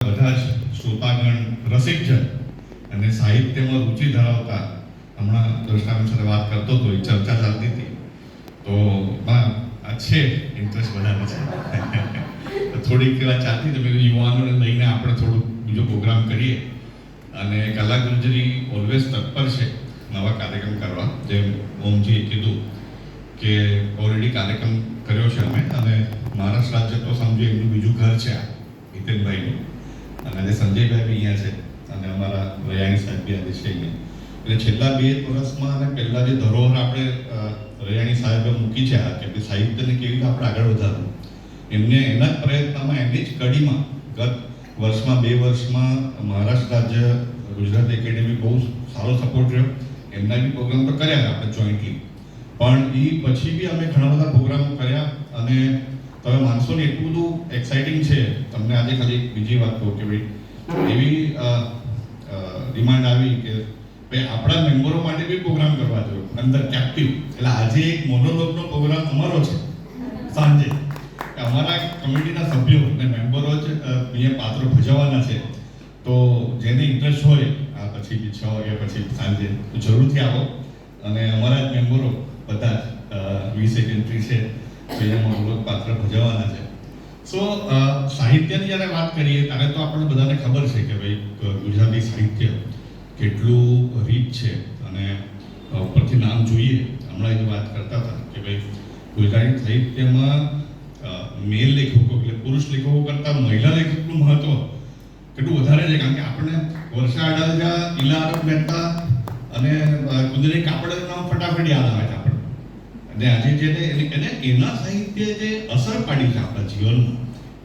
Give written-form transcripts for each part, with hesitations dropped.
બધા જ શ્રોતાગણ રસિકજન અને સાહિત્યમાં રુચિ ધરાવતા હમણાં દ્રષ્ટાંત સાથે વાત કરતો હતો, એ ચર્ચા ચાલતી હતી તો આ છે ઇન્ટરેસ્ટ બધાને છે થોડીક વાત ચાલતી તો મેં યુવાનોને લઈને આપણે થોડુંક બીજો પ્રોગ્રામ કરીએ. અને કલા ગુર્જરી ઓલવેઝ તત્પર છે નવા કાર્યક્રમ કરવા. જેમ ઓમજીએ કીધું કે ઓલરેડી કાર્યક્રમ કર્યો છે અમે, અને મહારાષ્ટ્ર રાજ્ય તો સમજો એમનું બીજું ઘર છે આ હિતેનભાઈનું, અને આજે સંજયભાઈ બી અહીંયા છે અને અમારા રૈયાણી સાહેબ બી આજે છે અહીંયા. એટલે છેલ્લા 2 વર્ષમાં અને પહેલાં જે ધરોહર આપણે રૈયાણી સાહેબે મૂકી છે આ કે સાહિત્યને કેવી રીતે આપણે આગળ વધારવું, એમને એના જ પ્રયત્નમાં એમની જ કડીમાં ગત વર્ષમાં 2 વર્ષમાં મહારાષ્ટ્ર રાજ્ય ગુજરાત એકેડેમી બહુ સારો સપોર્ટ રહ્યો. એમના બી પ્રોગ્રામ તો કર્યા આપણે જોઈન્ટલી, પણ એ પછી બી અમે ઘણા બધા પ્રોગ્રામો કર્યા. અને તમે માનશો ને એટલું બધું એક્સાઇટિંગ છે. તમને આજે ખાલી બીજી વાત કહું કે ભાઈ એવી ડિમાન્ડ આવી કે ભાઈ આપણા મેમ્બરો માટે બી પ્રોગ્રામ કરવા જોઈએ અંદર કેપ્ટિવ. એટલે આજે એક મોનોલોગનો પ્રોગ્રામ અમારો છે સાંજે, અમારા કમિટીના સભ્યો અને મેમ્બરો જ અહીંયા પાત્ર ભજવવાના છે. તો જેને ઇન્ટરેસ્ટ હોય આ પછી 6 વાગ્યા પછી સાંજે તો જરૂરથી આવો. અને અમારા જ મેમ્બરો બધા જ 20 એન્ટ્રી છે તો અહીંયા મોનોલોગ પાત્ર ભજવવાના છે. સો સાહિત્યની જ્યારે વાત કરીએ ત્યારે તો આપણને બધાને ખબર છે કે ભાઈ ગુજરાતી સાહિત્ય કેટલું રીચ છે. અને ઉપરથી નામ જોઈએ, હમણાં એ વાત કરતા હતા કે ભાઈ ગુજરાતી સાહિત્યમાં મેલ લેખકો એટલે પુરુષ લેખકો કરતાં મહિલા લેખકનું મહત્વ કેટલું વધારે છે. કારણ કે આપણે વર્ષા અડાલજા, ઈલા આરબ મહેતા અને કુદરતી કાપડનું નામ ફટાફટ યાદ આવે છે આપણને. અને આજે જે એને એના સાહિત્ય જે અસર પાડી છે આપણા જીવનમાં,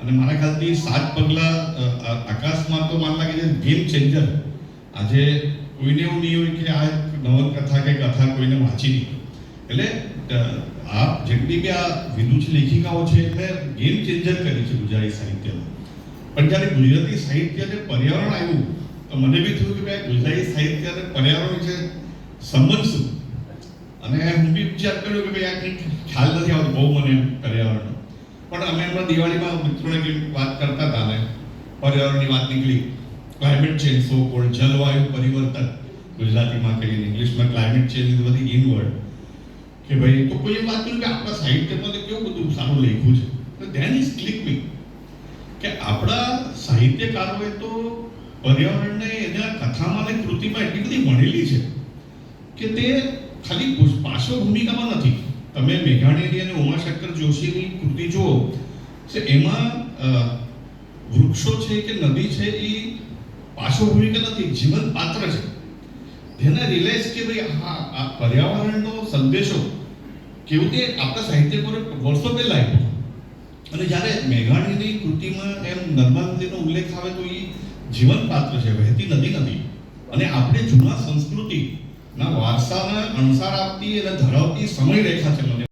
અને મારા ખ્યાલથી 7 પગલાં આકાશમાં તો માન લાગે છે ગેમ ચેન્જર. આજે કોઈને એવું નહીં હોય કે આ નવલકથા કે કથા કોઈને વાંચી નહીં. એટલે આ જેટલી બી આ વિદુષી લેખિકાઓ છે એટલે ગેમ ચેન્જર કરી છે ગુજરાતી સાહિત્યમાં. પણ જ્યારે ગુજરાતી સાહિત્યને પર્યાવરણ આવ્યું તો મને બી થયું કે ભાઈ ગુજરાતી સાહિત્ય અને પર્યાવરણ વિશે સમજશું. અને હું બી વિચાર કર્યો કે ભાઈ આ કંઈક ખ્યાલ નથી આવતો બહુ મને પર્યાવરણનો. પણ અમે હમણાં દિવાળીમાં મિત્રોને વાત કરતા હતા ને પર્યાવરણની વાત નીકળી. ક્લાઇમેટ ચેન્જ, સો કોલ્ડ જલવાયુ પરિવર્તન ગુજરાતીમાં કહીએ, ઇંગ્લિશમાં ક્લાઇમેટ ચેન્જ ઇઝ બધી ઇન વર્ડ. કે ભાઈ તો કોઈ વાત કર્યું કે આપણા સાહિત્યમાં તો કેવું બધું સારું લખ્યું છે. તો ધેન ઇઝ ક્લિક મી કે આપણા સાહિત્યકારોએ તો પર્યાવરણને એના કથામાં અને કૃતિમાં એટલી બધી વણેલી છે કે તે ખાલી પાર્શ્વ ભૂમિકામાં નથી. તમે મેઘાણીની અને ઉમાશંકર જોશીની કૃતિ જુઓ છે, એમાં વૃક્ષો છે કે નદી છે એ પાર્શ્વ ભૂમિકા નથી, જીવંત પાત્ર છે. જેને રિયલાઇઝ કે ભાઈ આ પર્યાવરણનો સંદેશો કેવું તે આપણા સાહિત્ય પર વર્ષો પહેલા આવ્યો. અને જ્યારે મેઘાણીની કૃતિમાં એમ નર્મદા નદીનો ઉલ્લેખ આવે તો એ જીવંત પાત્ર છે, વહેતી નદી નથી. અને આપણે જૂના સંસ્કૃતિના વારસાના અણસાર આપતી અને ધરાવતી સમય રેખા છે મને